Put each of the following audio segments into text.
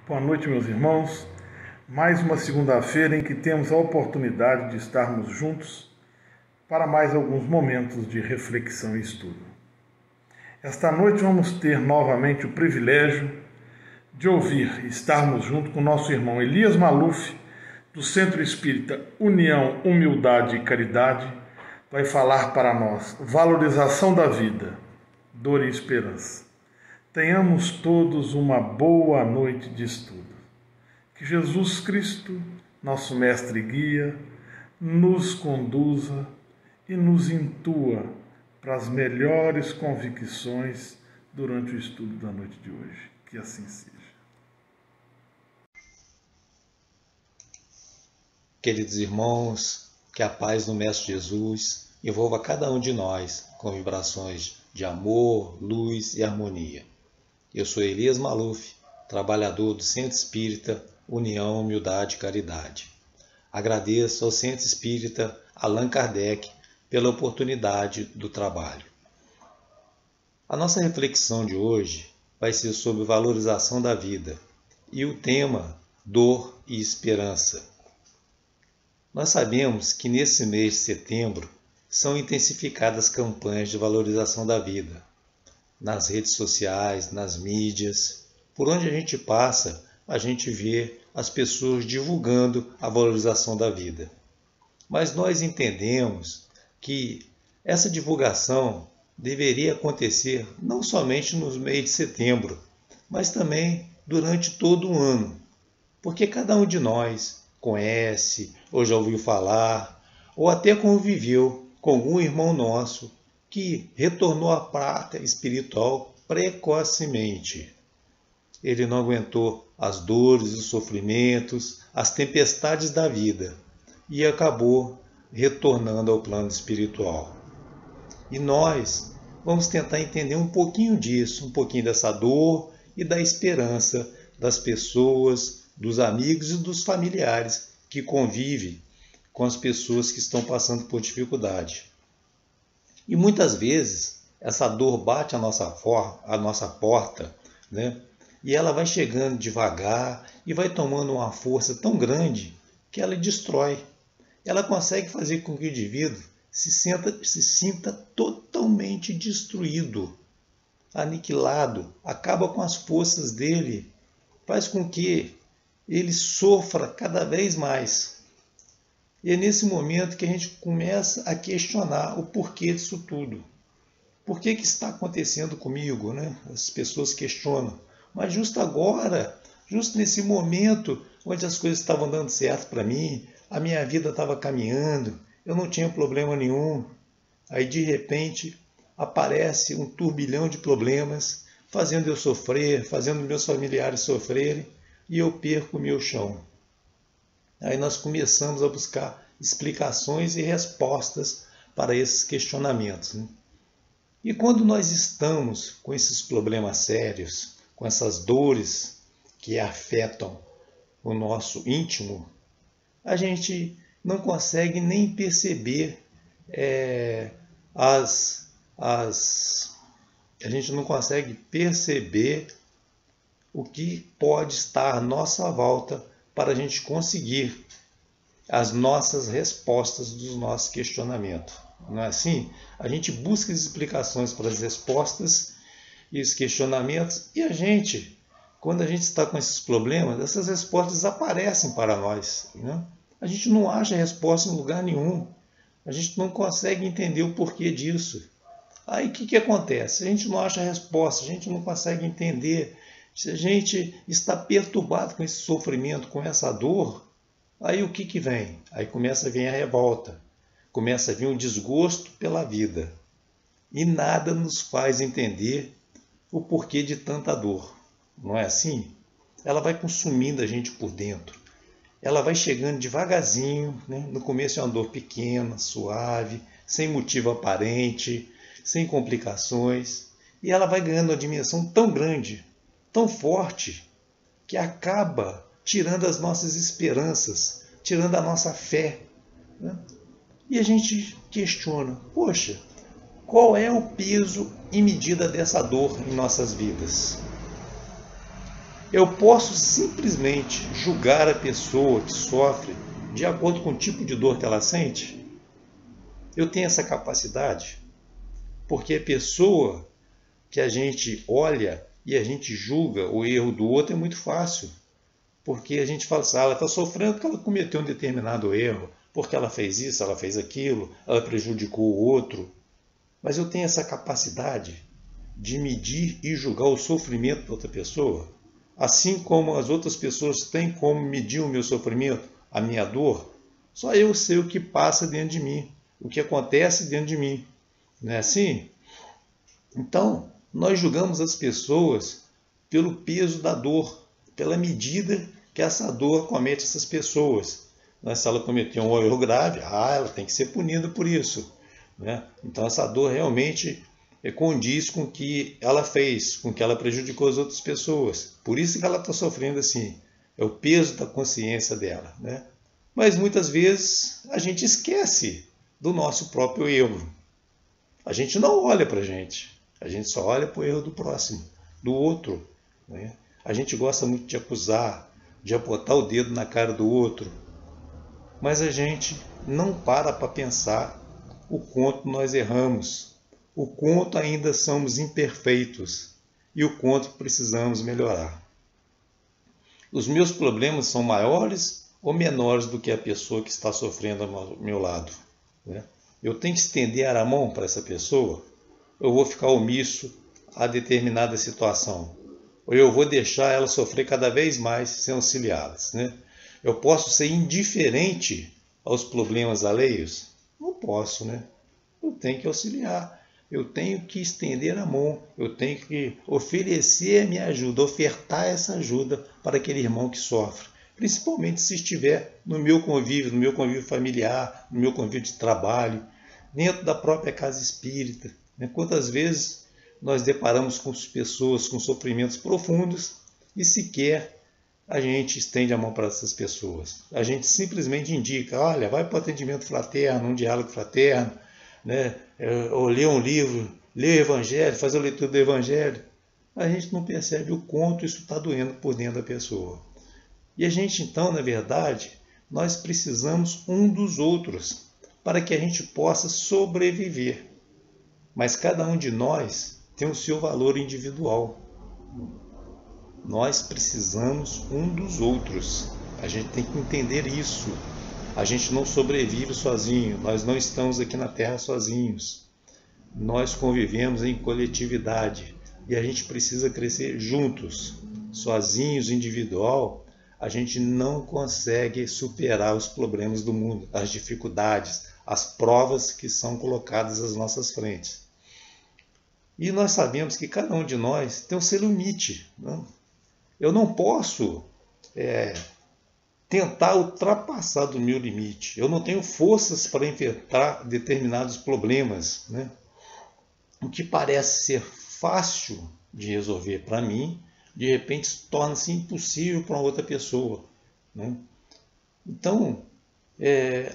Boa noite, meus irmãos. Mais uma segunda-feira em que temos a oportunidade de estarmos juntos para mais alguns momentos de reflexão e estudo. Esta noite vamos ter novamente o privilégio de ouvir e estarmos junto com o nosso irmão Elias Maluf, do Centro Espírita União, Humildade e Caridade, vai falar para nós valorização da vida, dor e esperança. Tenhamos todos uma boa noite de estudo. Que Jesus Cristo, nosso mestre e guia, nos conduza e nos intua para as melhores convicções durante o estudo da noite de hoje. Que assim seja. Queridos irmãos, que a paz do Mestre Jesus envolva cada um de nós com vibrações de amor, luz e harmonia. Eu sou Elias Maluf, trabalhador do Centro Espírita União, Humildade e Caridade. Agradeço ao Centro Espírita Allan Kardec pela oportunidade do trabalho. A nossa reflexão de hoje vai ser sobre valorização da vida e o tema dor e esperança. Nós sabemos que nesse mês de setembro são intensificadas campanhas de valorização da vida. Nas redes sociais, nas mídias, por onde a gente passa, a gente vê as pessoas divulgando a valorização da vida. Mas nós entendemos que essa divulgação deveria acontecer não somente no mês de setembro, mas também durante todo o ano, porque cada um de nós conhece, ou já ouviu falar, ou até conviveu com algum irmão nosso que retornou à pátria espiritual precocemente. Ele não aguentou as dores, os sofrimentos, as tempestades da vida e acabou retornando ao plano espiritual. E nós vamos tentar entender um pouquinho disso, um pouquinho dessa dor e da esperança das pessoas, dos amigos e dos familiares que convivem com as pessoas que estão passando por dificuldade. E muitas vezes essa dor bate a nossa porta, né? E ela vai chegando devagar e vai tomando uma força tão grande que ela destrói. Ela consegue fazer com que o indivíduo se sinta totalmente destruído, aniquilado, acaba com as forças dele, faz com que ele sofra cada vez mais. E é nesse momento que a gente começa a questionar o porquê disso tudo. Por que está acontecendo comigo, né? As pessoas questionam. Mas justo agora, justo nesse momento onde as coisas estavam dando certo para mim, a minha vida estava caminhando, eu não tinha problema nenhum. Aí de repente aparece um turbilhão de problemas, fazendo eu sofrer, fazendo meus familiares sofrerem, e eu perco o meu chão. Aí nós começamos a buscar explicações e respostas para esses questionamentos, né? E quando nós estamos com esses problemas sérios, com essas dores que afetam o nosso íntimo, a gente não consegue nem perceber a gente não consegue perceber o que pode estar à nossa volta para a gente conseguir as nossas respostas dos nossos questionamentos. Não é assim? A gente busca as explicações para as respostas e os questionamentos, e quando a gente está com esses problemas, essas respostas aparecem para nós, né? A gente não acha resposta em lugar nenhum. A gente não consegue entender o porquê disso. Aí o que acontece? A gente não acha resposta, a gente não consegue entender. Se a gente está perturbado com esse sofrimento, com essa dor, aí o que vem? Aí começa a vir a revolta, começa a vir um desgosto pela vida. E nada nos faz entender o porquê de tanta dor. Não é assim? Ela vai consumindo a gente por dentro. Ela vai chegando devagarzinho, né? No começo é uma dor pequena, suave, sem motivo aparente, sem complicações. E ela vai ganhando uma dimensão tão grande, tão forte, que acaba tirando as nossas esperanças, tirando a nossa fé, né? E a gente questiona, poxa, qual é o peso e medida dessa dor em nossas vidas? Eu posso simplesmente julgar a pessoa que sofre de acordo com o tipo de dor que ela sente? Eu tenho essa capacidade? Porque a pessoa que a gente olha e a gente julga o erro do outro é muito fácil. Porque a gente fala assim, ela está sofrendo porque ela cometeu um determinado erro, porque ela fez isso, ela fez aquilo, ela prejudicou o outro. Mas eu tenho essa capacidade de medir e julgar o sofrimento da outra pessoa, assim como as outras pessoas têm como medir o meu sofrimento, a minha dor. Só eu sei o que passa dentro de mim, o que acontece dentro de mim. Não é assim? Então, nós julgamos as pessoas pelo peso da dor, pela medida que essa dor comete essas pessoas. Se ela cometeu um erro grave, ela tem que ser punida por isso. Né? Então essa dor realmente condiz com o que ela fez, com o que ela prejudicou as outras pessoas. Por isso que ela está sofrendo assim. É o peso da consciência dela. Né? Mas muitas vezes a gente esquece do nosso próprio erro. A gente não olha para a gente só olha para o erro do próximo, do outro. Né? A gente gosta muito de acusar, de apontar o dedo na cara do outro, mas a gente não para pensar o quanto nós erramos, o quanto ainda somos imperfeitos e o quanto precisamos melhorar. Os meus problemas são maiores ou menores do que a pessoa que está sofrendo ao meu lado? Né? Eu tenho que estender a mão para essa pessoa? Eu vou ficar omisso a determinada situação? Ou eu vou deixar ela sofrer cada vez mais sem auxiliá-las? Né? Eu posso ser indiferente aos problemas alheios? Não posso, né? Eu tenho que auxiliar, eu tenho que estender a mão, eu tenho que oferecer a minha ajuda, ofertar essa ajuda para aquele irmão que sofre. Principalmente se estiver no meu convívio familiar, no meu convívio de trabalho, dentro da própria casa espírita. Quantas vezes nós deparamos com pessoas com sofrimentos profundos e sequer a gente estende a mão para essas pessoas. A gente simplesmente indica, olha, vai para o atendimento fraterno, um diálogo fraterno, né? Ou ler um livro, ler o Evangelho, fazer a leitura do Evangelho. A gente não percebe o quanto isso está doendo por dentro da pessoa. E a gente, então, na verdade, nós precisamos um dos outros para que a gente possa sobreviver. Mas cada um de nós tem o seu valor individual. Nós precisamos um dos outros. A gente tem que entender isso. A gente não sobrevive sozinho. Nós não estamos aqui na Terra sozinhos. Nós convivemos em coletividade. E a gente precisa crescer juntos. Sozinhos, individual, a gente não consegue superar os problemas do mundo, as dificuldades, as provas que são colocadas às nossas frentes. E nós sabemos que cada um de nós tem o seu limite. Né? Eu não posso tentar ultrapassar do meu limite. Eu não tenho forças para enfrentar determinados problemas. Né? O que parece ser fácil de resolver para mim, de repente torna-se impossível para outra pessoa. Né? Então,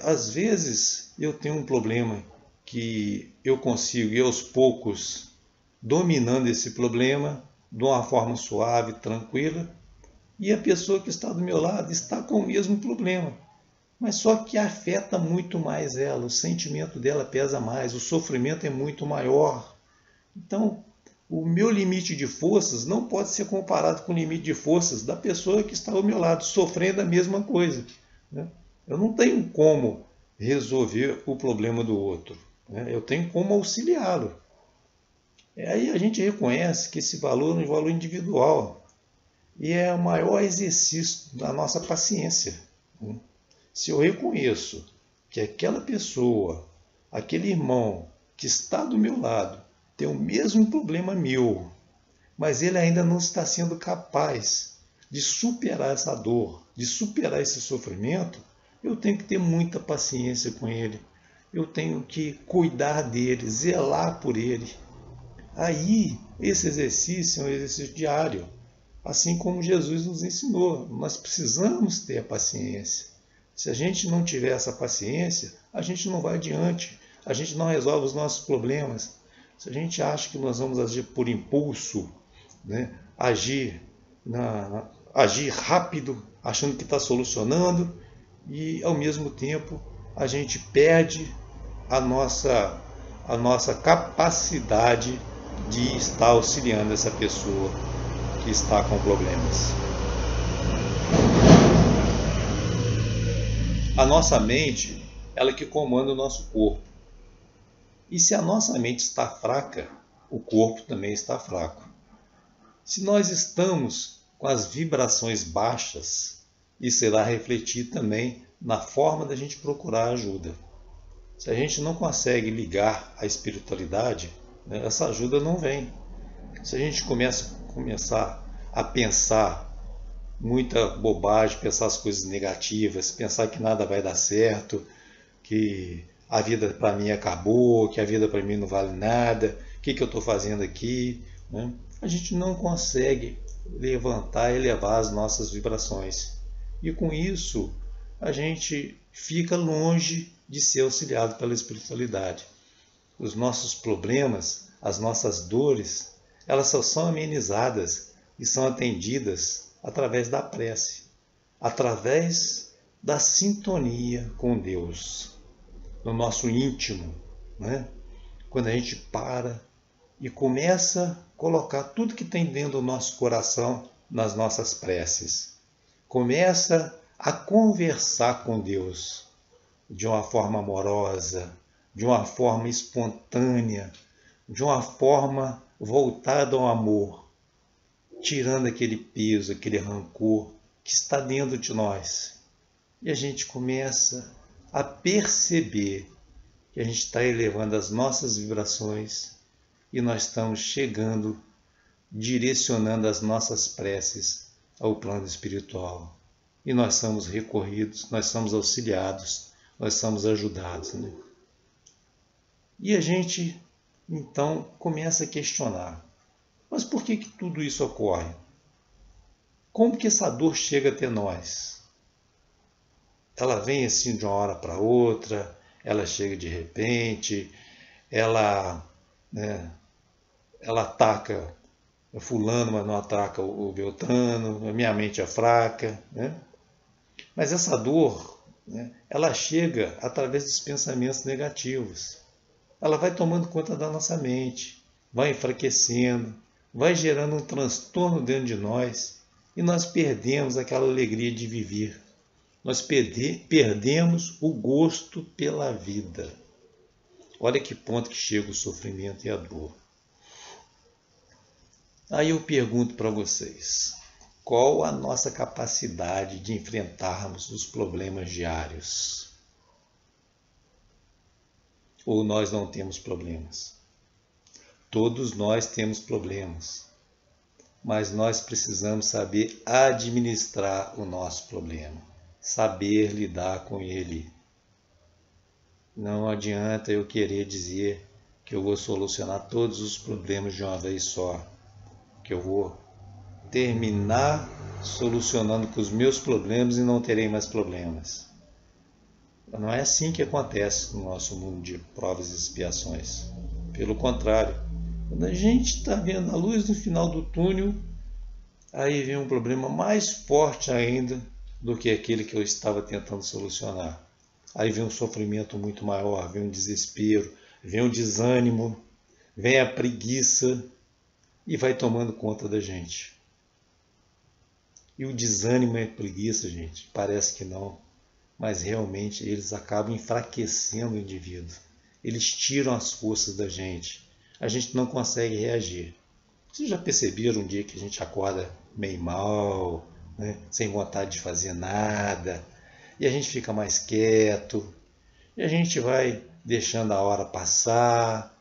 às vezes eu tenho um problema que eu consigo ir aos poucos dominando esse problema de uma forma suave, tranquila, e a pessoa que está do meu lado está com o mesmo problema, mas só que afeta muito mais ela, o sentimento dela pesa mais, o sofrimento é muito maior. Então, o meu limite de forças não pode ser comparado com o limite de forças da pessoa que está ao meu lado, sofrendo a mesma coisa. Né? Eu não tenho como resolver o problema do outro, né? Eu tenho como auxiliá-lo. Aí a gente reconhece que esse valor é um valor individual e é o maior exercício da nossa paciência. Né? Se eu reconheço que aquela pessoa, aquele irmão que está do meu lado, tem o mesmo problema meu, mas ele ainda não está sendo capaz de superar essa dor, de superar esse sofrimento, eu tenho que ter muita paciência com ele. Eu tenho que cuidar dele, zelar por ele. Aí, esse exercício é um exercício diário, assim como Jesus nos ensinou. Nós precisamos ter a paciência. Se a gente não tiver essa paciência, a gente não vai adiante, a gente não resolve os nossos problemas. Se a gente acha que nós vamos agir por impulso, né, agir agir rápido, achando que está solucionando, e ao mesmo tempo a gente perde a nossa capacidade de estar auxiliando essa pessoa que está com problemas. A nossa mente, ela que comanda o nosso corpo. E se a nossa mente está fraca, o corpo também está fraco. Se nós estamos com as vibrações baixas, isso irá refletir também na forma da gente procurar ajuda. Se a gente não consegue ligar à espiritualidade, essa ajuda não vem. Se a gente começar a pensar muita bobagem, pensar as coisas negativas, pensar que nada vai dar certo, que a vida para mim acabou, que a vida para mim não vale nada, o que eu estou fazendo aqui, a gente não consegue levantar e elevar as nossas vibrações. E com isso, a gente fica longe de ser auxiliado pela espiritualidade. Os nossos problemas, as nossas dores, elas só são amenizadas e são atendidas através da prece, através da sintonia com Deus, no nosso íntimo, Quando a gente para e começa a colocar tudo que tem dentro do nosso coração nas nossas preces, começa a conversar com Deus de uma forma amorosa, de uma forma espontânea, de uma forma voltada ao amor, tirando aquele peso, aquele rancor que está dentro de nós. E a gente começa a perceber que a gente está elevando as nossas vibrações e nós estamos chegando, direcionando as nossas preces ao plano espiritual. E nós somos recorridos, nós somos auxiliados, nós somos ajudados. E a gente, então, começa a questionar. Mas por que tudo isso ocorre? Como que essa dor chega até nós? Ela vem assim de uma hora para outra, ela chega de repente, ela ataca fulano, mas não ataca o Beltrano, a minha mente é fraca. Mas essa dor, ela chega através dos pensamentos negativos. Ela vai tomando conta da nossa mente, vai enfraquecendo, vai gerando um transtorno dentro de nós e nós perdemos aquela alegria de viver. Nós perdemos o gosto pela vida. Olha que ponto que chega o sofrimento e a dor. Aí eu pergunto para vocês, qual a nossa capacidade de enfrentarmos os problemas diários? Ou nós não temos problemas? Todos nós temos problemas, mas nós precisamos saber administrar o nosso problema, saber lidar com ele. Não adianta eu querer dizer que eu vou solucionar todos os problemas de uma vez só, que eu vou terminar solucionando com os meus problemas e não terei mais problemas. Não é assim que acontece no nosso mundo de provas e expiações. Pelo contrário, quando a gente está vendo a luz no final do túnel, aí vem um problema mais forte ainda do que aquele que eu estava tentando solucionar. Aí vem um sofrimento muito maior, vem um desespero, vem um desânimo, vem a preguiça e vai tomando conta da gente. E o desânimo e a preguiça, gente, parece que não, mas realmente eles acabam enfraquecendo o indivíduo. Eles tiram as forças da gente. A gente não consegue reagir. Vocês já perceberam um dia que a gente acorda meio mal, sem vontade de fazer nada, e a gente fica mais quieto, e a gente vai deixando a hora passar,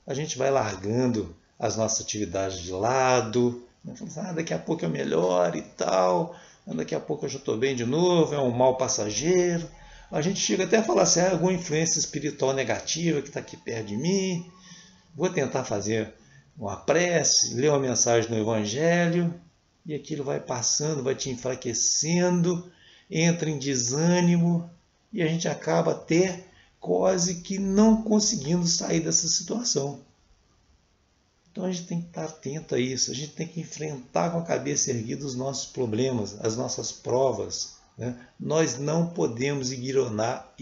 a gente vai largando as nossas atividades de lado, daqui a pouco eu melhoro e tal, daqui a pouco eu já estou bem de novo, é um mal passageiro. A gente chega até a falar assim, alguma influência espiritual negativa que está aqui perto de mim, vou tentar fazer uma prece, ler uma mensagem no Evangelho, e aquilo vai passando, vai te enfraquecendo, entra em desânimo, e a gente acaba até quase que não conseguindo sair dessa situação. Então a gente tem que estar atento a isso, a gente tem que enfrentar com a cabeça erguida os nossos problemas, as nossas provas, né? Nós não podemos ignorar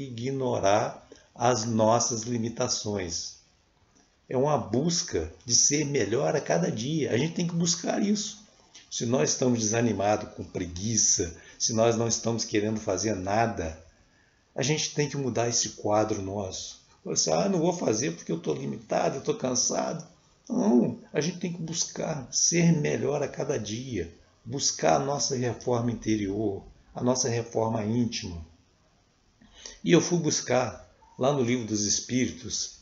as nossas limitações. É uma busca de ser melhor a cada dia. A gente tem que buscar isso. Se nós estamos desanimados, com preguiça, se nós não estamos querendo fazer nada, a gente tem que mudar esse quadro nosso. Você, não vou fazer porque eu estou limitado, eu estou cansado. Não, a gente tem que buscar ser melhor a cada dia, buscar a nossa reforma interior, a nossa reforma íntima. E eu fui buscar, lá no Livro dos Espíritos,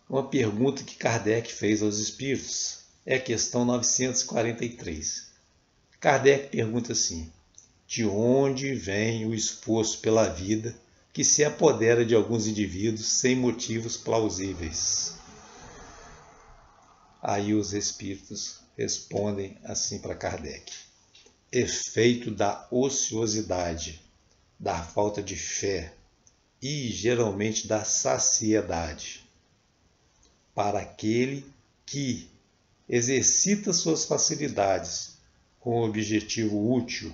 uma pergunta que Kardec fez aos Espíritos. É a questão 943. Kardec pergunta assim: de onde vem o esforço pela vida que se apodera de alguns indivíduos sem motivos plausíveis? Aí os espíritos respondem assim para Kardec: efeito da ociosidade, da falta de fé e geralmente da saciedade. Para aquele que exercita suas facilidades com objetivo útil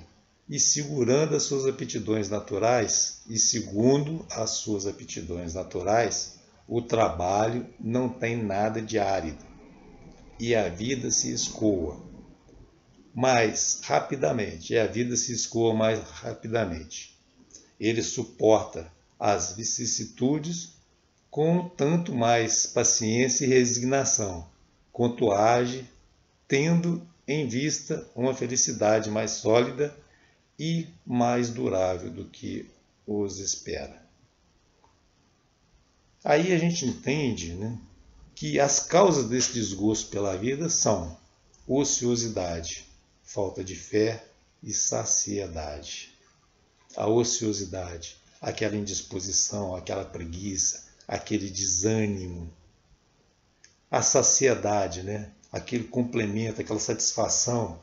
e segurando as suas aptidões naturais, e segundo as suas aptidões naturais, o trabalho não tem nada de árido e a vida se escoa mais rapidamente. Ele suporta as vicissitudes com tanto mais paciência e resignação, quanto age tendo em vista uma felicidade mais sólida e mais durável do que os espera. Aí a gente entende, né, que as causas desse desgosto pela vida são ociosidade, falta de fé e saciedade. A ociosidade, aquela indisposição, aquela preguiça, aquele desânimo. A saciedade, né, aquele complemento, aquela satisfação,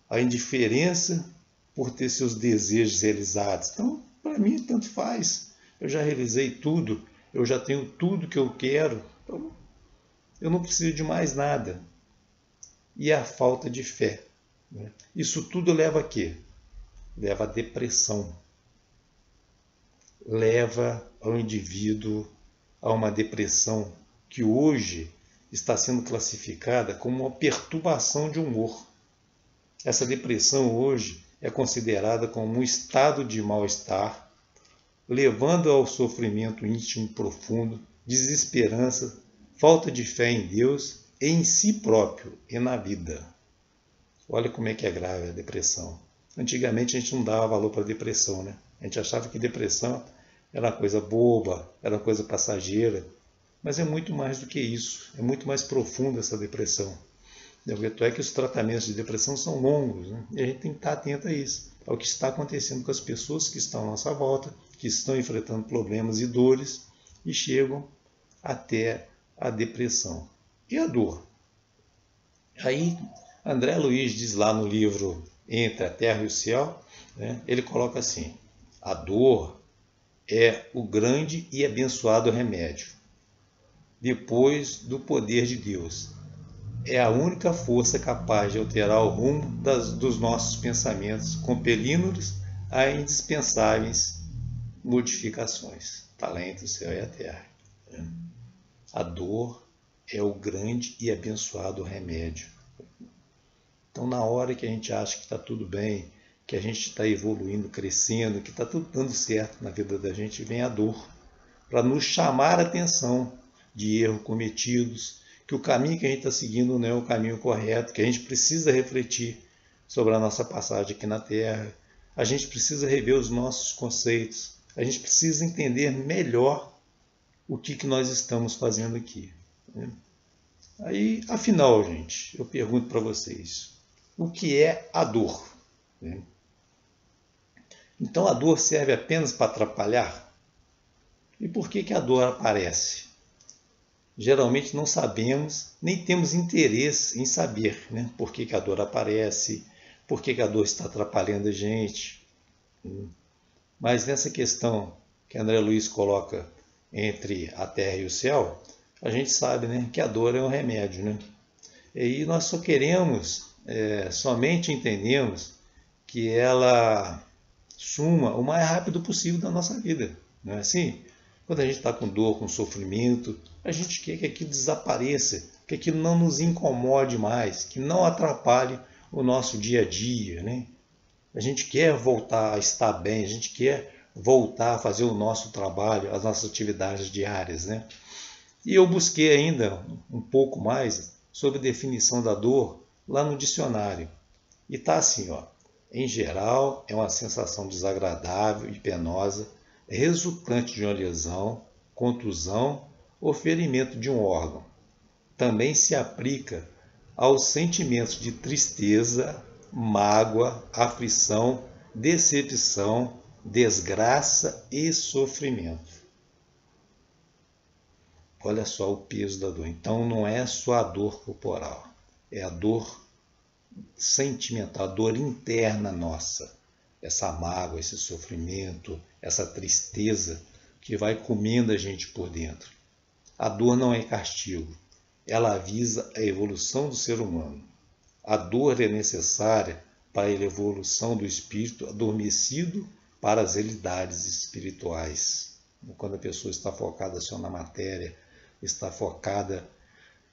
a indiferença por ter seus desejos realizados. Então, para mim, tanto faz. Eu já realizei tudo, eu já tenho tudo que eu quero, então eu não preciso de mais nada. E a falta de fé, né? Isso tudo leva a quê? Leva à depressão. Leva ao indivíduo a uma depressão que hoje está sendo classificada como uma perturbação de humor. Essa depressão hoje é considerada como um estado de mal-estar, levando ao sofrimento íntimo profundo, desesperança, falta de fé em Deus e em si próprio e na vida. Olha como é que é grave a depressão. Antigamente a gente não dava valor para a depressão, né? A gente achava que depressão era uma coisa boba, era uma coisa passageira, mas é muito mais do que isso, é muito mais profunda essa depressão. É que os tratamentos de depressão são longos, né? E a gente tem que estar atento a isso, ao que está acontecendo com as pessoas que estão à nossa volta, que estão enfrentando problemas e dores e chegam até a depressão. E a dor? Aí André Luiz diz lá no livro Entre a Terra e o Céu, né, ele coloca assim: a dor é o grande e abençoado remédio, depois do poder de Deus. É a única força capaz de alterar o rumo dos nossos pensamentos, compelindo-os a indispensáveis modificações. Está lá entre o céu e a terra. A dor é o grande e abençoado remédio. Então, na hora que a gente acha que está tudo bem, que a gente está evoluindo, crescendo, que está tudo dando certo na vida da gente, vem a dor para nos chamar a atenção de erros cometidos, que o caminho que a gente está seguindo não é o caminho correto, que a gente precisa refletir sobre a nossa passagem aqui na Terra, a gente precisa rever os nossos conceitos, a gente precisa entender melhor o que nós estamos fazendo aqui. Aí, afinal, gente, eu pergunto para vocês, o que é a dor? Então a dor serve apenas para atrapalhar? E por que a dor aparece? Geralmente não sabemos, nem temos interesse em saber, né? Por que a dor aparece, por que a dor está atrapalhando a gente. Mas nessa questão que André Luiz coloca entre a terra e o céu, a gente sabe, né, que a dor é um remédio, né? E nós só queremos, somente entendemos que ela suma o mais rápido possível da nossa vida. Não é assim? Quando a gente está com dor, com sofrimento, a gente quer que aquilo desapareça, que aquilo não nos incomode mais, que não atrapalhe o nosso dia a dia, né? A gente quer voltar a estar bem, a gente quer voltar a fazer o nosso trabalho, as nossas atividades diárias, né? E eu busquei ainda um pouco mais sobre a definição da dor lá no dicionário. E está assim, ó. Em geral, é uma sensação desagradável e penosa, resultante de uma lesão, contusão ou ferimento de um órgão. Também se aplica aos sentimentos de tristeza, mágoa, aflição, decepção, desgraça e sofrimento. Olha só o peso da dor. Então não é só a dor corporal, é a dor sentimental, a dor interna nossa. Essa mágoa, esse sofrimento, essa tristeza que vai comendo a gente por dentro. A dor não é castigo, ela avisa a evolução do ser humano. A dor é necessária para a evolução do espírito adormecido para as realidades espirituais. Quando a pessoa está focada só na matéria, está focada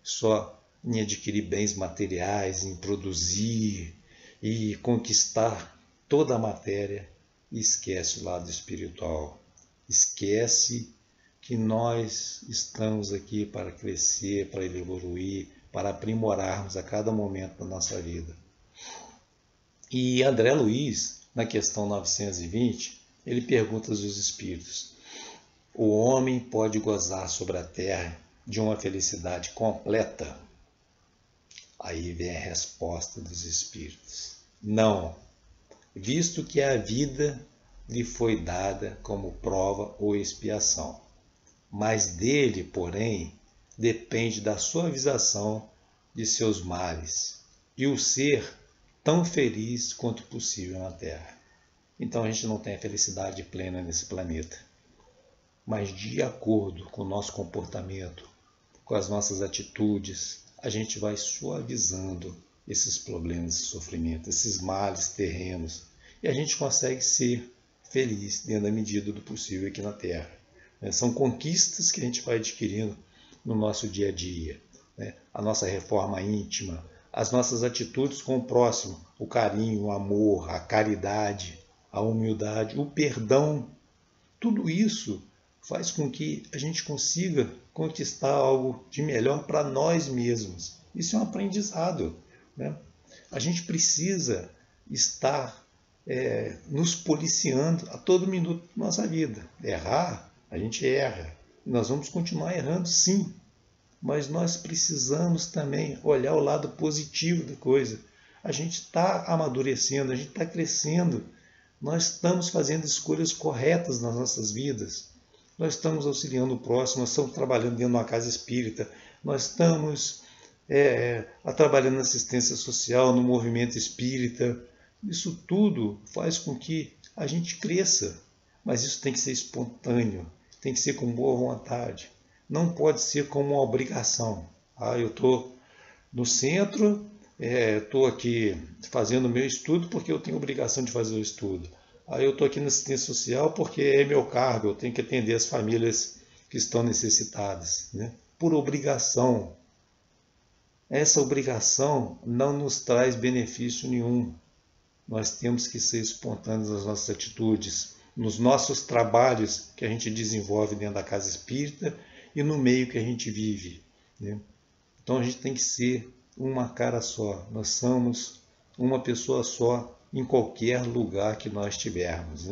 só em adquirir bens materiais, em produzir e conquistar toda a matéria, e esquece o lado espiritual. Esquece que nós estamos aqui para crescer, para evoluir, para aprimorarmos a cada momento da nossa vida. E André Luiz, na questão 920, ele pergunta aos espíritos: o homem pode gozar sobre a terra de uma felicidade completa? Aí vem a resposta dos espíritos: não, visto que a vida lhe foi dada como prova ou expiação. Mas dele, porém, depende da suavização de seus males e o ser tão feliz quanto possível na Terra. Então a gente não tem a felicidade plena nesse planeta. Mas de acordo com o nosso comportamento, com as nossas atitudes, a gente vai suavizando esses problemas, esse sofrimento, esses males terrenos, e a gente consegue ser feliz dentro da medida do possível aqui na Terra. São conquistas que a gente vai adquirindo no nosso dia a dia. A nossa reforma íntima, as nossas atitudes com o próximo, o carinho, o amor, a caridade, a humildade, o perdão. Tudo isso faz com que a gente consiga conquistar algo de melhor para nós mesmos. Isso é um aprendizado. A gente precisa estar nos policiando a todo minuto da nossa vida. Errar, a gente erra. Nós vamos continuar errando, sim. Mas nós precisamos também olhar o lado positivo da coisa. A gente está amadurecendo, a gente está crescendo. Nós estamos fazendo escolhas corretas nas nossas vidas. Nós estamos auxiliando o próximo, nós estamos trabalhando dentro de uma casa espírita, nós estamos trabalhando na assistência social, no movimento espírita. Isso tudo faz com que a gente cresça, mas isso tem que ser espontâneo, tem que ser com boa vontade. Não pode ser como uma obrigação. Eu estou no centro, estou aqui fazendo o meu estudo porque eu tenho obrigação de fazer o estudo. Eu estou aqui na assistência social porque é meu cargo, eu tenho que atender as famílias que estão necessitadas, por obrigação. Essa obrigação não nos traz benefício nenhum. Nós temos que ser espontâneos nas nossas atitudes, nos nossos trabalhos que a gente desenvolve dentro da casa espírita e no meio que a gente vive. Então a gente tem que ser uma cara só. Nós somos uma pessoa só em qualquer lugar que nós estivermos.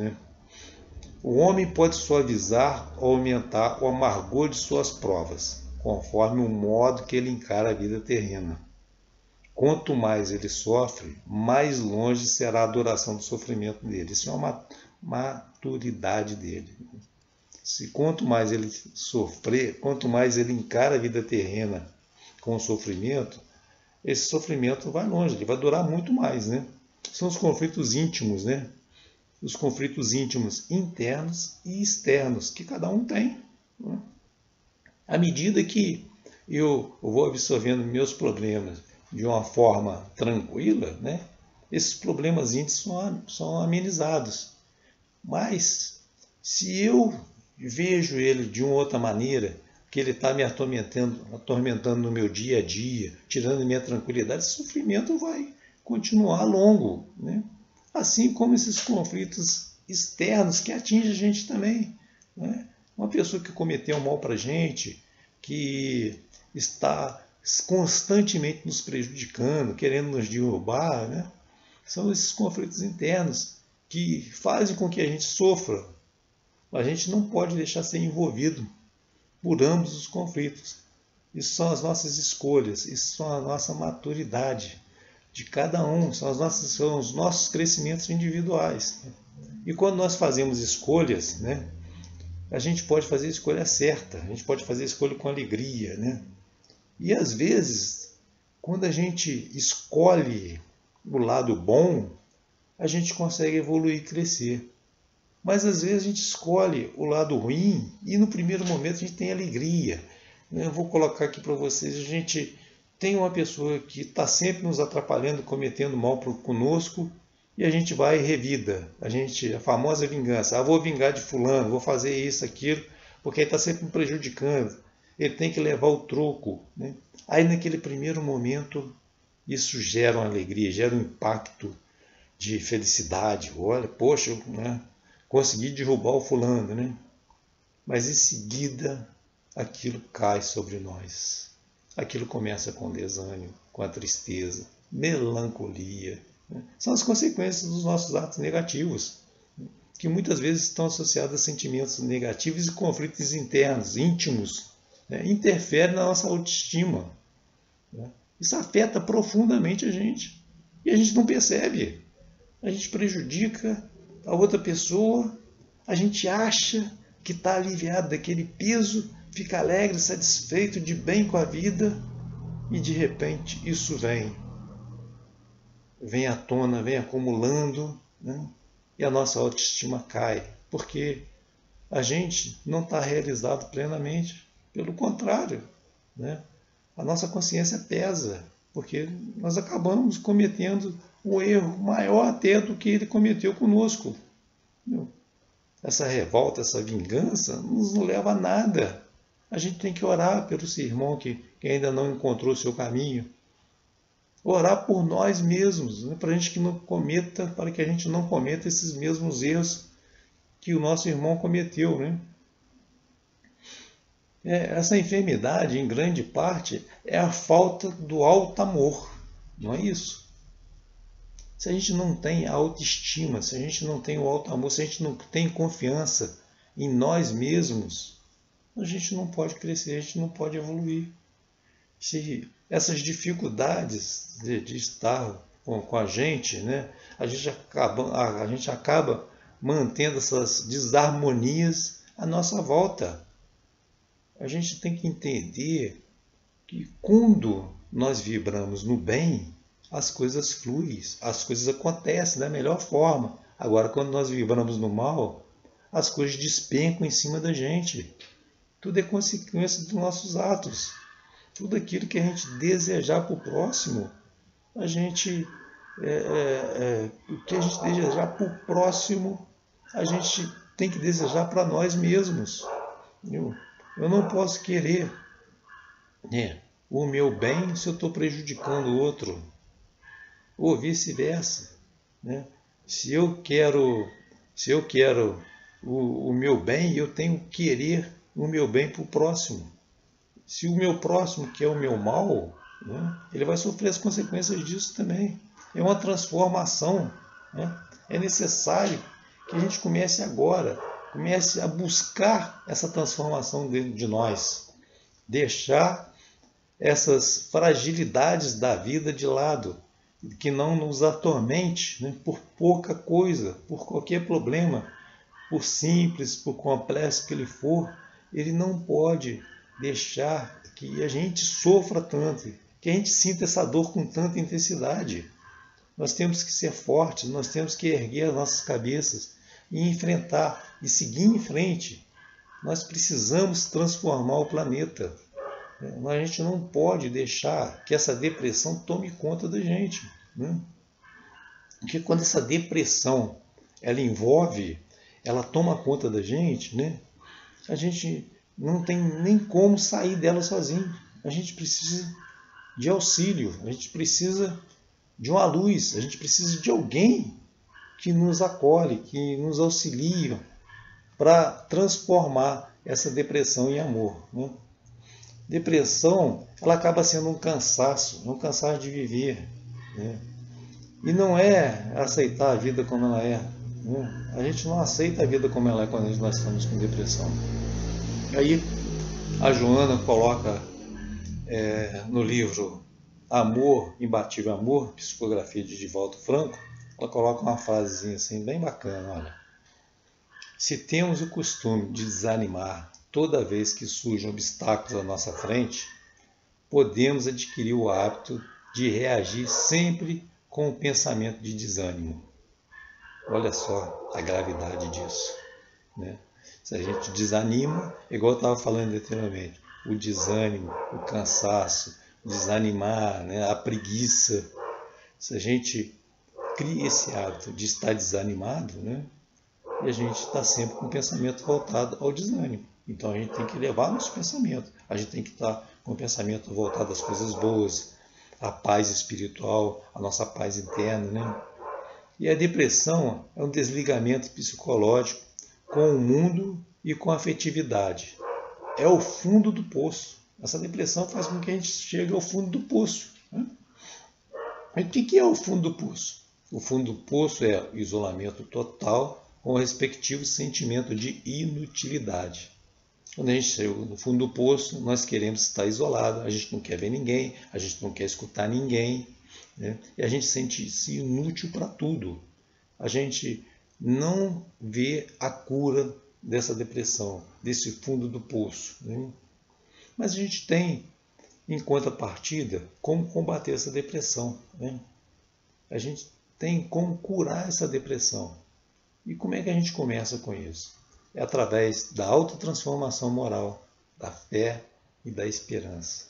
O homem pode suavizar ou aumentar o amargor de suas provas, conforme o modo que ele encara a vida terrena. Quanto mais ele sofre, mais longe será a duração do sofrimento dele. Isso é uma maturidade dele. Quanto mais ele sofrer, quanto mais ele encara a vida terrena com o sofrimento, esse sofrimento vai longe, ele vai durar muito mais. São os conflitos íntimos, os conflitos íntimos internos e externos, que cada um tem. À medida que eu vou absorvendo meus problemas, de uma forma tranquila, né, esses problemas são amenizados. Mas se eu vejo ele de uma outra maneira, que ele está me atormentando no meu dia a dia, tirando minha tranquilidade, esse sofrimento vai continuar longo, né? Assim como esses conflitos externos que atingem a gente também, né? Uma pessoa que cometeu um mal para a gente, que está constantemente nos prejudicando, querendo nos derrubar, né? São esses conflitos internos que fazem com que a gente sofra. A gente não pode deixar ser envolvido por ambos os conflitos. Isso são as nossas escolhas, isso são a nossa maturidade de cada um, são os nossos crescimentos individuais. E quando nós fazemos escolhas, né, a gente pode fazer a escolha certa, a gente pode fazer a escolha com alegria, né? E às vezes, quando a gente escolhe o lado bom, a gente consegue evoluir e crescer. Mas às vezes a gente escolhe o lado ruim e no primeiro momento a gente tem alegria. Eu vou colocar aqui para vocês, a gente tem uma pessoa que está sempre nos atrapalhando, cometendo mal conosco, e a gente vai e revida. A famosa vingança. Vou vingar de fulano, vou fazer isso, aquilo, porque ele está sempre me prejudicando. Ele tem que levar o troco, né? Aí naquele primeiro momento isso gera uma alegria, gera um impacto de felicidade. Olha, poxa, né? Consegui derrubar o fulano, né? Mas em seguida aquilo cai sobre nós. Aquilo começa com desânimo, com a tristeza, melancolia. Né? São as consequências dos nossos atos negativos, que muitas vezes estão associados a sentimentos negativos e conflitos internos, íntimos, né? Interferem na nossa autoestima. Né? Isso afeta profundamente a gente. E a gente não percebe. A gente prejudica a outra pessoa, a gente acha que está aliviado daquele peso, fica alegre, satisfeito, de bem com a vida, e de repente isso vem à tona, vem acumulando, né? E a nossa autoestima cai, porque a gente não está realizado plenamente, pelo contrário, né? A nossa consciência pesa, porque nós acabamos cometendo um erro maior até do que ele cometeu conosco. Essa revolta, essa vingança, não nos leva a nada. A gente tem que orar pelo seu irmão que ainda não encontrou o seu caminho. Orar por nós mesmos, né, para que a gente não cometa esses mesmos erros que o nosso irmão cometeu, né? Essa enfermidade, em grande parte, é a falta do alto amor, não é isso? Se a gente não tem a autoestima, se a gente não tem o alto amor, se a gente não tem confiança em nós mesmos, a gente não pode crescer, a gente não pode evoluir. Se essas dificuldades de estar com a gente, né, a gente acaba mantendo essas desarmonias à nossa volta. A gente tem que entender que quando nós vibramos no bem, as coisas fluem, as coisas acontecem da melhor forma. Agora, quando nós vibramos no mal, as coisas despencam em cima da gente. Tudo é consequência dos nossos atos. Tudo aquilo que a gente desejar para o próximo, o que a gente desejar para o próximo, a gente tem que desejar para nós mesmos. Eu não posso querer, né, o meu bem se eu estou prejudicando o outro. Ou vice-versa, né? Se eu quero o meu bem, eu tenho que querer o meu bem para o próximo. Se o meu próximo quer o meu mal, né, ele vai sofrer as consequências disso também. É uma transformação, né? É necessário que a gente comece agora, comece a buscar essa transformação dentro de nós. Deixar essas fragilidades da vida de lado, que não nos atormente, né, por pouca coisa, por qualquer problema, por simples, por complexo que ele for, ele não pode deixar que a gente sofra tanto, que a gente sinta essa dor com tanta intensidade. Nós temos que ser fortes, nós temos que erguer as nossas cabeças e enfrentar e seguir em frente. Nós precisamos transformar o planeta. A gente não pode deixar que essa depressão tome conta da gente, né? Porque quando essa depressão ela envolve, ela toma conta da gente, né? A gente não tem nem como sair dela sozinho. A gente precisa de auxílio, a gente precisa de uma luz, a gente precisa de alguém que nos acolhe, que nos auxilia para transformar essa depressão em amor, né? Depressão, ela acaba sendo um cansaço de viver, né? E não é aceitar a vida como ela é, né? A gente não aceita a vida como ela é quando nós estamos com depressão. Aí a Joana coloca no livro Amor, Imbatível Amor, psicografia de Divaldo Franco, ela coloca uma frasezinha assim bem bacana, olha. Se temos o costume de desanimar toda vez que surgem obstáculos à nossa frente, podemos adquirir o hábito de reagir sempre com o pensamento de desânimo. Olha só a gravidade disso, né? Se a gente desanima, igual eu estava falando anteriormente, o desânimo, o cansaço, desanimar, né? A preguiça. Se a gente cria esse hábito de estar desanimado, né? E a gente está sempre com o pensamento voltado ao desânimo. Então a gente tem que elevar nosso pensamento. A gente tem que estar com o pensamento voltado às coisas boas, à paz espiritual, à nossa paz interna, né? E a depressão é um desligamento psicológico com o mundo e com a afetividade. É o fundo do poço. Essa depressão faz com que a gente chegue ao fundo do poço, né? E o que é o fundo do poço? O fundo do poço é o isolamento total com o respectivo sentimento de inutilidade. Quando a gente chega no fundo do poço, nós queremos estar isolado, a gente não quer ver ninguém, a gente não quer escutar ninguém, né? E a gente sente-se inútil para tudo. A gente não vê a cura dessa depressão, desse fundo do poço, né? Mas a gente tem, em contrapartida, como combater essa depressão, né? A gente tem como curar essa depressão. E como é que a gente começa com isso? É através da autotransformação moral, da fé e da esperança.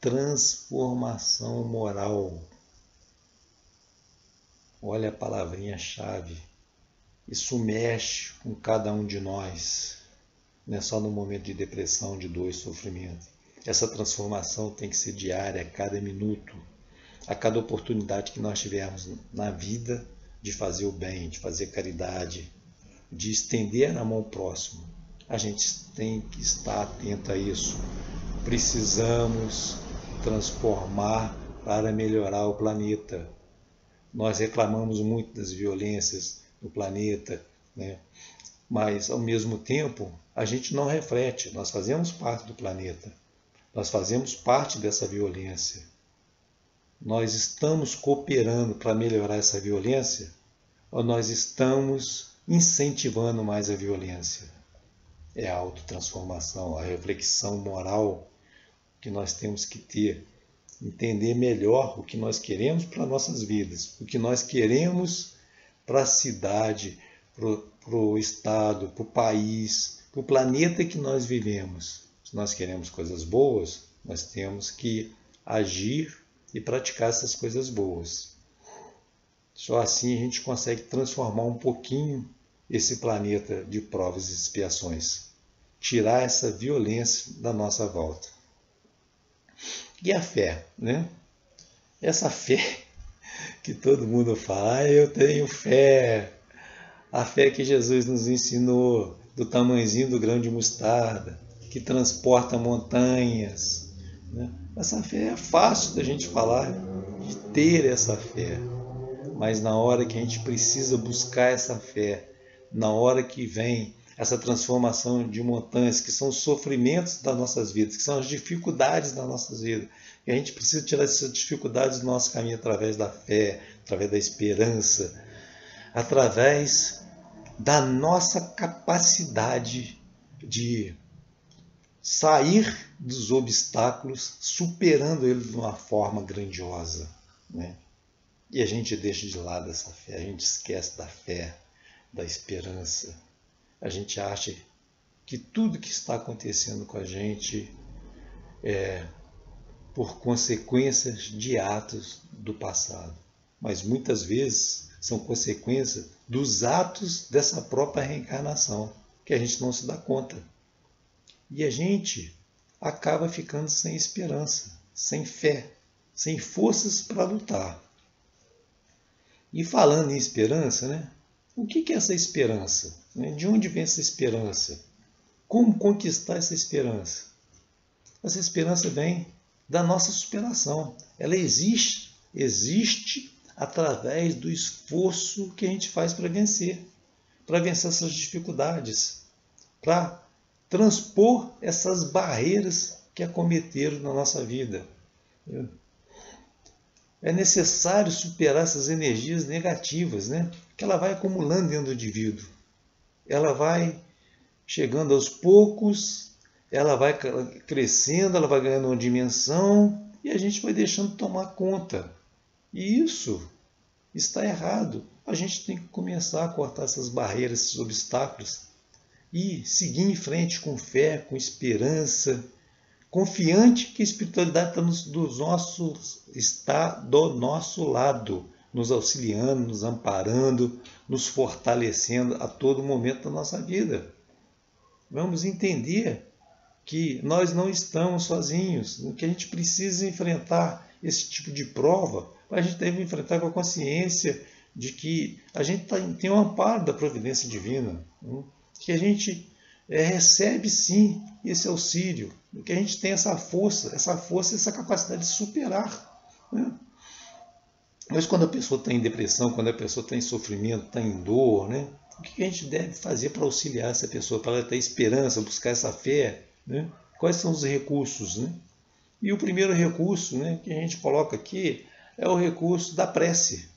Transformação moral. Olha a palavrinha-chave. Isso mexe com cada um de nós. Não é só no momento de depressão, de dor e sofrimento. Essa transformação tem que ser diária, a cada minuto, a cada oportunidade que nós tivermos na vida de fazer o bem, de fazer caridade, de estender a mão ao próximo. A gente tem que estar atento a isso. Precisamos transformar para melhorar o planeta. Nós reclamamos muito das violências no planeta, né? Mas, ao mesmo tempo, a gente não reflete. Nós fazemos parte do planeta. Nós fazemos parte dessa violência. Nós estamos cooperando para melhorar essa violência ou nós estamos incentivando mais a violência? É a autotransformação, a reflexão moral que nós temos que ter. Entender melhor o que nós queremos para nossas vidas, o que nós queremos para a cidade, para o estado, para o país, para o planeta que nós vivemos. Se nós queremos coisas boas, nós temos que agir e praticar essas coisas boas. Só assim a gente consegue transformar um pouquinho esse planeta de provas e expiações. Tirar essa violência da nossa volta. E a fé, né? Essa fé que todo mundo fala, eu tenho fé. A fé que Jesus nos ensinou, do tamanhozinho do grão de mostarda, que transporta montanhas, né? Essa fé é fácil da gente falar, de ter essa fé. Mas na hora que a gente precisa buscar essa fé, na hora que vem essa transformação de montanhas, que são os sofrimentos das nossas vidas, que são as dificuldades das nossas vidas, e a gente precisa tirar essas dificuldades do nosso caminho através da fé, através da esperança, através da nossa capacidade de sair dos obstáculos, superando eles de uma forma grandiosa, né? E a gente deixa de lado essa fé, a gente esquece da fé, da esperança. A gente acha que tudo que está acontecendo com a gente por consequências de atos do passado, mas muitas vezes são consequências dos atos dessa própria reencarnação, que a gente não se dá conta. E a gente acaba ficando sem esperança, sem fé, sem forças para lutar. E falando em esperança, né? O que é essa esperança? De onde vem essa esperança? Como conquistar essa esperança? Essa esperança vem da nossa superação. Ela existe através do esforço que a gente faz para vencer essas dificuldades, para transpor essas barreiras que acometeram na nossa vida. É necessário superar essas energias negativas, né? Que ela vai acumulando dentro do indivíduo. Ela vai chegando aos poucos, ela vai crescendo, ela vai ganhando uma dimensão e a gente vai deixando tomar conta. E isso está errado. A gente tem que começar a cortar essas barreiras, esses obstáculos e seguir em frente com fé, com esperança, confiante que a espiritualidade está do nosso lado, nos auxiliando, nos amparando, nos fortalecendo a todo momento da nossa vida. Vamos entender que nós não estamos sozinhos, que a gente precisa enfrentar esse tipo de prova, mas a gente deve enfrentar com a consciência de que a gente tem um amparo da providência divina, que a gente recebe sim esse auxílio, que a gente tem essa força, essa capacidade de superar. Né? Mas quando a pessoa está em depressão, quando a pessoa está em sofrimento, está em dor, né? O que a gente deve fazer para auxiliar essa pessoa, para ela ter esperança, buscar essa fé? Né? Quais são os recursos? Né? E o primeiro recurso, né, que a gente coloca aqui é o recurso da prece.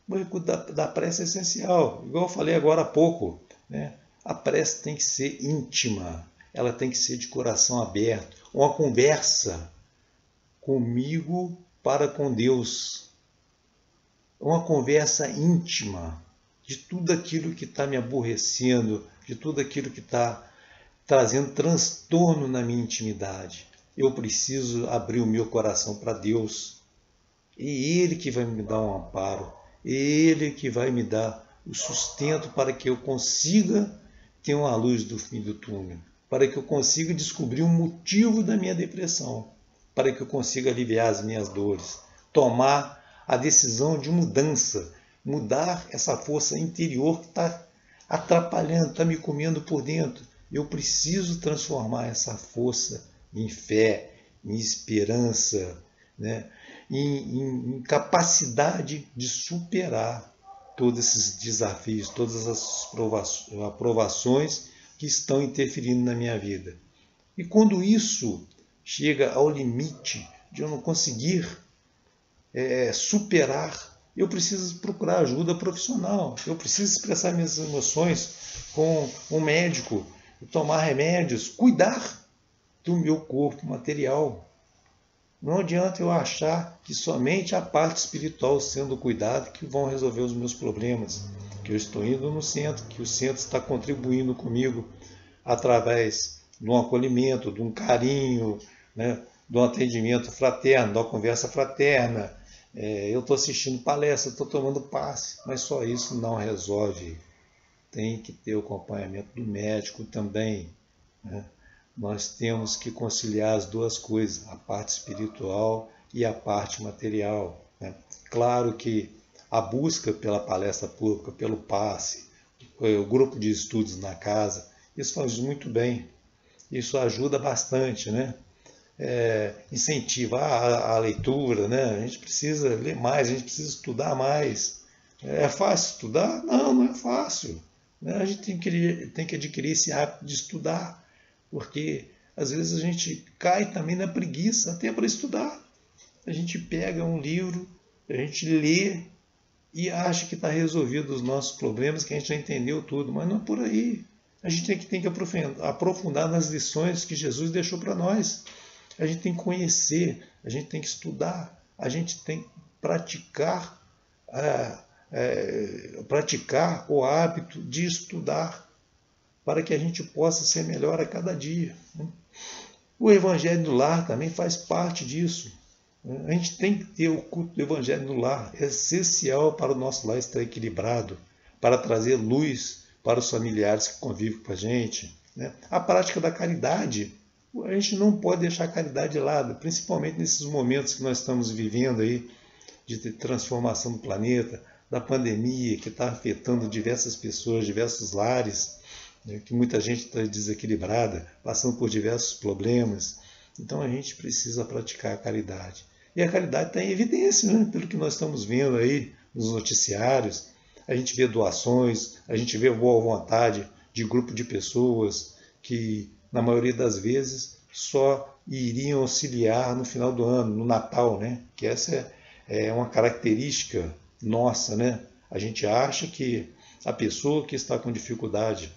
O recurso da prece é essencial. Igual eu falei agora há pouco, né? A prece tem que ser íntima, ela tem que ser de coração aberto, uma conversa comigo para com Deus, uma conversa íntima de tudo aquilo que está me aborrecendo, de tudo aquilo que está trazendo transtorno na minha intimidade. Eu preciso abrir o meu coração para Deus. É Ele que vai me dar um amparo, é Ele que vai me dar o sustento para que eu consiga ter uma luz do fim do túnel, para que eu consiga descobrir o motivo da minha depressão, para que eu consiga aliviar as minhas dores, tomar a decisão de mudança, mudar essa força interior que está atrapalhando, está me comendo por dentro. Eu preciso transformar essa força em fé, em esperança, né? em capacidade de superar todos esses desafios, todas as aprovações que estão interferindo na minha vida. E quando isso chega ao limite de eu não conseguir superar, eu preciso procurar ajuda profissional, eu preciso expressar minhas emoções com um médico, tomar remédios, cuidar do meu corpo material. Não adianta eu achar que somente a parte espiritual sendo cuidada que vão resolver os meus problemas, que eu estou indo no centro, que o centro está contribuindo comigo através de um acolhimento, de um carinho, né, de um atendimento fraterno, de uma conversa fraterna. Eu estou assistindo palestra, estou tomando passe, mas só isso não resolve. Tem que ter o acompanhamento do médico também, né? Nós temos que conciliar as duas coisas, a parte espiritual e a parte material. Né? Claro que a busca pela palestra pública, pelo passe, o grupo de estudos na casa, isso faz muito bem. Isso ajuda bastante, né? Incentiva a leitura, né? A gente precisa ler mais, a gente precisa estudar mais. É fácil estudar? Não, não é fácil. Né? A gente tem que adquirir esse hábito de estudar. Porque às vezes a gente cai também na preguiça até para estudar. A gente pega um livro, a gente lê e acha que está resolvido os nossos problemas, que a gente já entendeu tudo, mas não é por aí. A gente tem que aprofundar nas lições que Jesus deixou para nós. A gente tem que conhecer, a gente tem que estudar, a gente tem que praticar o hábito de estudar, para que a gente possa ser melhor a cada dia. O Evangelho no lar também faz parte disso. A gente tem que ter o culto do Evangelho no lar. É essencial para o nosso lar estar equilibrado, para trazer luz para os familiares que convivem com a gente. A prática da caridade. A gente não pode deixar a caridade de lado, principalmente nesses momentos que nós estamos vivendo aí, de transformação do planeta, da pandemia que está afetando diversas pessoas, diversos lares, que muita gente está desequilibrada, passando por diversos problemas. Então a gente precisa praticar a caridade. E a caridade está em evidência, pelo que nós estamos vendo aí nos noticiários. A gente vê doações, a gente vê boa vontade de grupo de pessoas que, na maioria das vezes, só iriam auxiliar no final do ano, no Natal, que essa é uma característica nossa. A gente acha que a pessoa que está com dificuldade,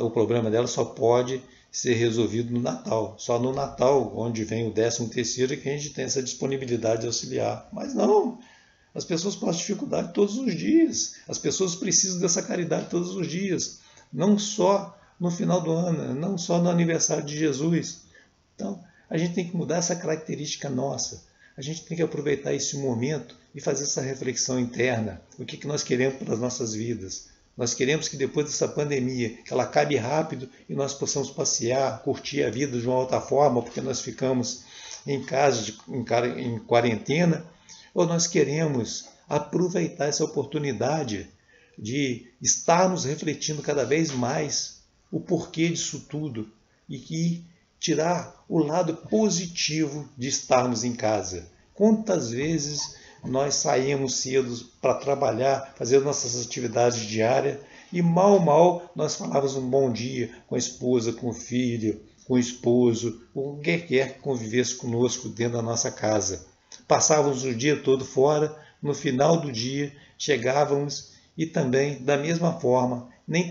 o problema dela só pode ser resolvido no Natal. Só no Natal, onde vem o 13º, que a gente tem essa disponibilidade de auxiliar. Mas não, as pessoas passam dificuldade todos os dias. As pessoas precisam dessa caridade todos os dias. Não só no final do ano, não só no aniversário de Jesus. Então, a gente tem que mudar essa característica nossa. A gente tem que aproveitar esse momento e fazer essa reflexão interna. O que nós queremos para as nossas vidas? Nós queremos que depois dessa pandemia, que ela acabe rápido e nós possamos passear, curtir a vida de uma outra forma, porque nós ficamos em casa, em quarentena, ou nós queremos aproveitar essa oportunidade de estarmos refletindo cada vez mais o porquê disso tudo e tirar o lado positivo de estarmos em casa. Quantas vezes nós saímos cedo para trabalhar, fazer nossas atividades diárias e mal nós falávamos um bom dia com a esposa, com o filho, com o esposo, com quem quer que convivesse conosco dentro da nossa casa. Passávamos o dia todo fora, no final do dia chegávamos e também, da mesma forma, nem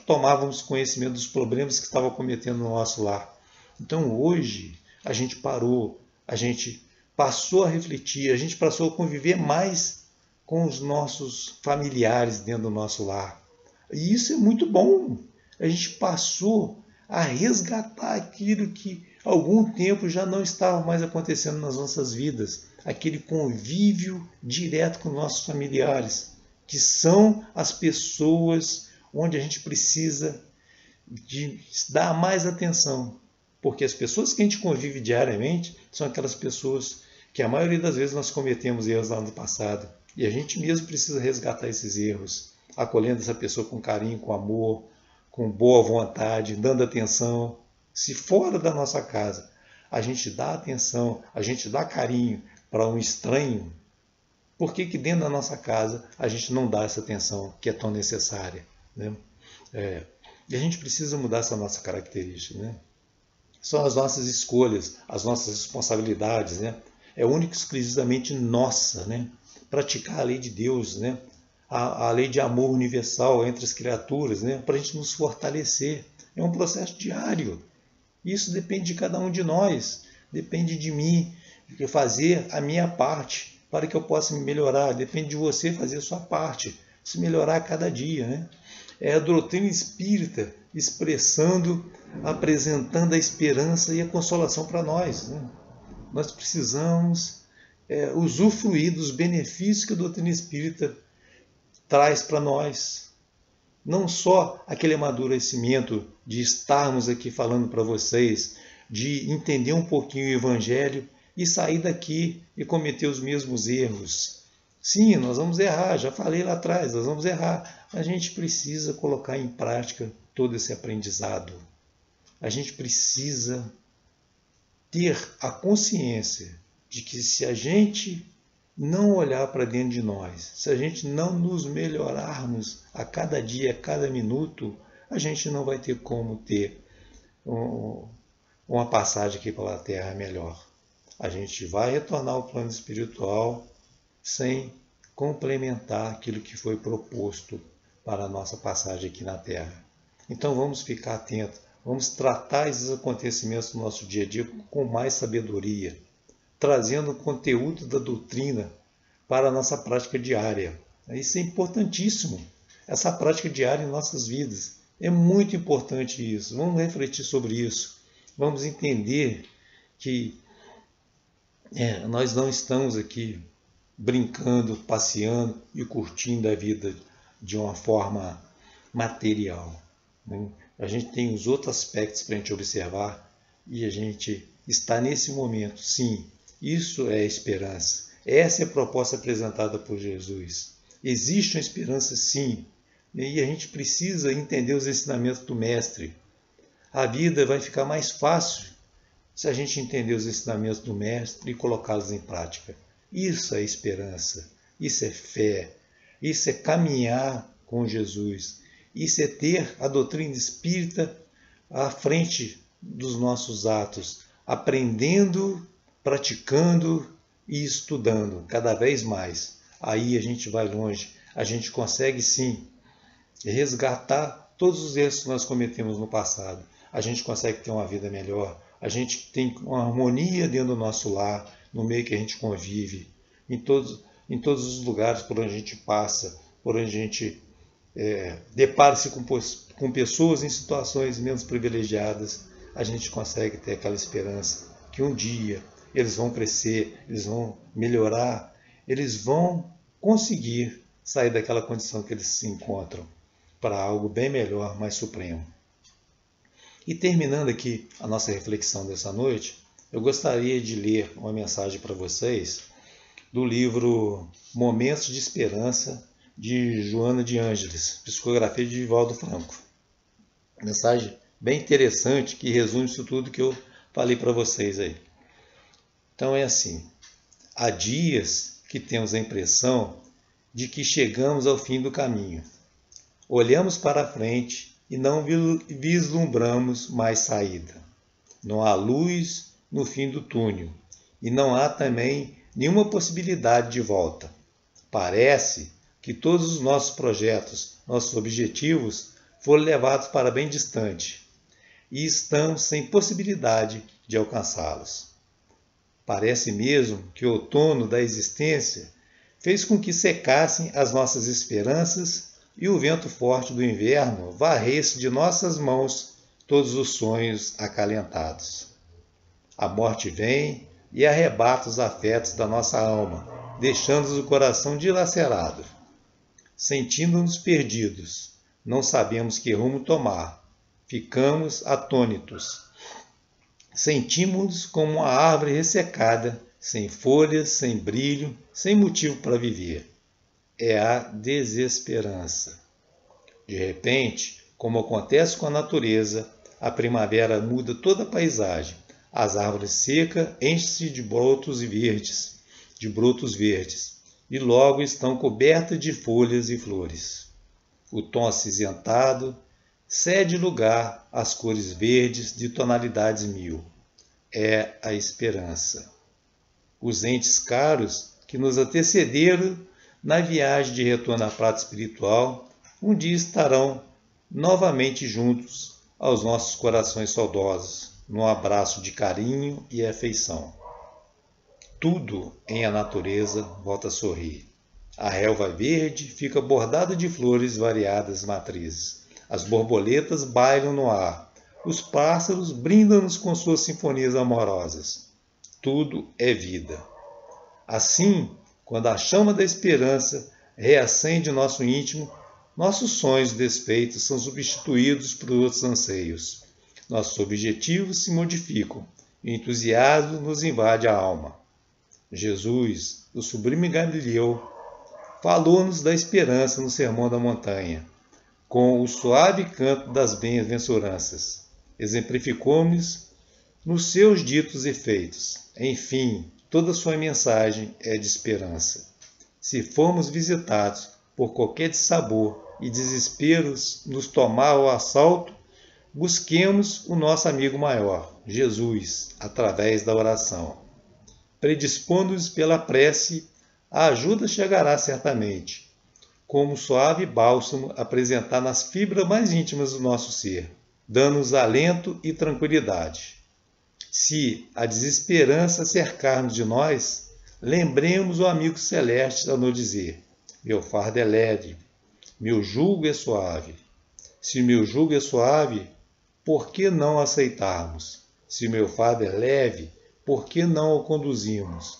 tomávamos conhecimento dos problemas que estavam cometendo no nosso lar. Então hoje a gente parou, a gente passou a refletir, a gente passou a conviver mais com os nossos familiares dentro do nosso lar. E isso é muito bom. A gente passou a resgatar aquilo que há algum tempo já não estava mais acontecendo nas nossas vidas. Aquele convívio direto com nossos familiares, que são as pessoas onde a gente precisa de dar mais atenção. Porque as pessoas que a gente convive diariamente são aquelas pessoas que a maioria das vezes nós cometemos erros lá no passado. E a gente mesmo precisa resgatar esses erros, acolhendo essa pessoa com carinho, com amor, com boa vontade, dando atenção. Se fora da nossa casa a gente dá atenção, a gente dá carinho para um estranho, por que dentro da nossa casa a gente não dá essa atenção que é tão necessária? E a gente precisa mudar essa nossa característica. São as nossas escolhas, as nossas responsabilidades. É única e exclusivamente nossa, praticar a lei de Deus, a lei de amor universal entre as criaturas, para a gente nos fortalecer. É um processo diário. Isso depende de cada um de nós, depende de mim, de fazer a minha parte para que eu possa me melhorar. Depende de você fazer a sua parte, se melhorar a cada dia. É a doutrina espírita expressando, apresentando a esperança e a consolação para nós. Nós precisamos usufruir dos benefícios que a doutrina espírita traz para nós. Não só aquele amadurecimento de estarmos aqui falando para vocês, de entender um pouquinho o Evangelho e sair daqui e cometer os mesmos erros. Sim, nós vamos errar, já falei lá atrás, nós vamos errar. A gente precisa colocar em prática todo esse aprendizado. A gente precisa ter a consciência de que se a gente não olhar para dentro de nós, se a gente não nos melhorarmos a cada dia, a cada minuto, a gente não vai ter como ter uma passagem aqui pela Terra melhor. A gente vai retornar ao plano espiritual sem complementar aquilo que foi proposto para a nossa passagem aqui na Terra. Então vamos ficar atentos, vamos tratar esses acontecimentos do nosso dia a dia com mais sabedoria, trazendo o conteúdo da doutrina para a nossa prática diária. Isso é importantíssimo, essa prática diária em nossas vidas, É muito importante isso. Vamos refletir sobre isso. Vamos entender que nós não estamos aqui brincando, passeando e curtindo a vida de uma forma material, né? A gente tem os outros aspectos para a gente observar e a gente está nesse momento. Sim, isso é esperança. Essa é a proposta apresentada por Jesus. Existe uma esperança, sim, e a gente precisa entender os ensinamentos do Mestre. A vida vai ficar mais fácil se a gente entender os ensinamentos do Mestre e colocá-los em prática. Isso é esperança, isso é fé, isso é caminhar com Jesus, isso é ter a doutrina espírita à frente dos nossos atos, aprendendo, praticando e estudando cada vez mais. Aí a gente vai longe, a gente consegue sim resgatar todos os erros que nós cometemos no passado. A gente consegue ter uma vida melhor, a gente tem uma harmonia dentro do nosso lar, no meio que a gente convive, em todos os lugares por onde a gente passa, por onde a gente depara-se com pessoas em situações menos privilegiadas, a gente consegue ter aquela esperança que um dia eles vão crescer, eles vão melhorar, eles vão conseguir sair daquela condição que eles se encontram para algo bem melhor, mais supremo. E terminando aqui a nossa reflexão dessa noite, eu gostaria de ler uma mensagem para vocês do livro Momentos de Esperança, de Joana de Ângeles, psicografia de Divaldo Franco. Mensagem bem interessante que resume isso tudo que eu falei para vocês aí. Então é assim: há dias que temos a impressão de que chegamos ao fim do caminho. Olhamos para frente e não vislumbramos mais saída. Não há luz no fim do túnel e não há também nenhuma possibilidade de volta. Parece que todos os nossos projetos, nossos objetivos foram levados para bem distante e estamos sem possibilidade de alcançá-los. Parece mesmo que o outono da existência fez com que secassem as nossas esperanças e o vento forte do inverno varresse de nossas mãos todos os sonhos acalentados. A morte vem e arrebata os afetos da nossa alma, deixando-nos o coração dilacerado. Sentindo-nos perdidos, não sabemos que rumo tomar. Ficamos atônitos. Sentimos-nos como uma árvore ressecada, sem folhas, sem brilho, sem motivo para viver. É a desesperança. De repente, como acontece com a natureza, a primavera muda toda a paisagem. As árvores secas enchem-se de brotos verdes, e logo estão cobertas de folhas e flores. O tom acinzentado cede lugar às cores verdes de tonalidades mil. É a esperança. Os entes caros que nos antecederam na viagem de retorno à prata espiritual, um dia estarão novamente juntos aos nossos corações saudosos, num abraço de carinho e afeição. Tudo em a natureza volta a sorrir. A relva verde fica bordada de flores variadas matrizes. As borboletas bailam no ar. Os pássaros brindam-nos com suas sinfonias amorosas. Tudo é vida. Assim, quando a chama da esperança reacende nosso íntimo, nossos sonhos e desfeitos são substituídos por outros anseios. Nossos objetivos se modificam e o entusiasmo nos invade a alma. Jesus, o sublime Galileu, falou-nos da esperança no Sermão da Montanha, com o suave canto das bem-aventuranças. Exemplificou-nos nos seus ditos e feitos. Enfim, toda sua mensagem é de esperança. Se formos visitados por qualquer dissabor e desesperos nos tomar ao assalto, busquemos o nosso amigo maior, Jesus, através da oração. Predispondo-nos pela prece, a ajuda chegará certamente, como suave bálsamo apresentar nas fibras mais íntimas do nosso ser, dando-nos alento e tranquilidade. Se a desesperança cercar-nos de nós, lembremos o amigo celeste a nos dizer: meu fardo é leve, meu jugo é suave. Se meu jugo é suave, por que não aceitarmos? Se meu fardo é leve, por que não o conduzimos?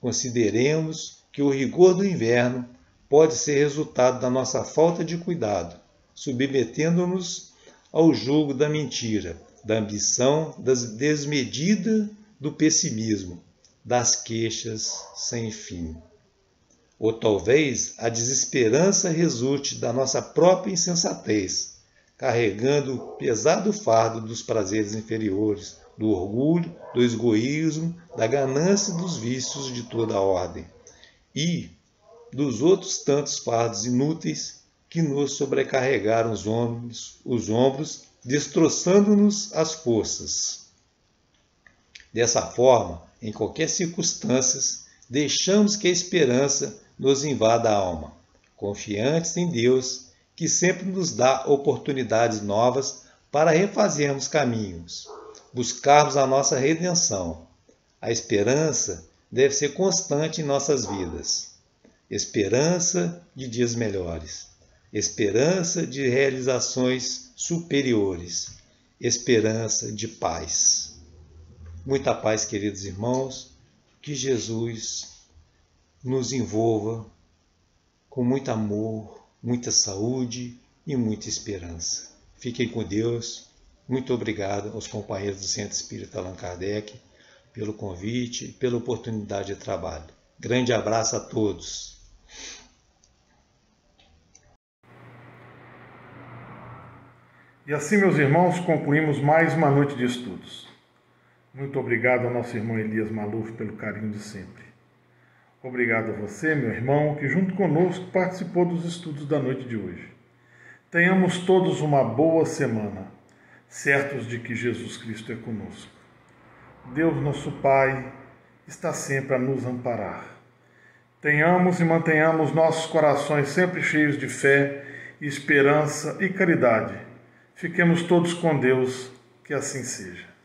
Consideremos que o rigor do inverno pode ser resultado da nossa falta de cuidado, submetendo-nos ao jugo da mentira, da ambição, da desmedida, do pessimismo, das queixas sem fim. Ou talvez a desesperança resulte da nossa própria insensatez, carregando o pesado fardo dos prazeres inferiores, do orgulho, do egoísmo, da ganância e dos vícios de toda a ordem, e dos outros tantos fardos inúteis que nos sobrecarregaram os ombros, destroçando-nos as forças. Dessa forma, em qualquer circunstância, deixamos que a esperança nos invada a alma, confiantes em Deus, que sempre nos dá oportunidades novas para refazermos caminhos, buscarmos a nossa redenção. A esperança deve ser constante em nossas vidas. Esperança de dias melhores, esperança de realizações superiores, esperança de paz. Muita paz, queridos irmãos, que Jesus nos envolva com muito amor, muita saúde e muita esperança. Fiquem com Deus. Muito obrigado aos companheiros do Centro Espírita Allan Kardec pelo convite e pela oportunidade de trabalho. Grande abraço a todos. E assim, meus irmãos, concluímos mais uma noite de estudos. Muito obrigado ao nosso irmão Elias Maluf pelo carinho de sempre. Obrigado a você, meu irmão, que junto conosco participou dos estudos da noite de hoje. Tenhamos todos uma boa semana, certos de que Jesus Cristo é conosco. Deus, nosso Pai, está sempre a nos amparar. Tenhamos e mantenhamos nossos corações sempre cheios de fé, esperança e caridade. Fiquemos todos com Deus, que assim seja.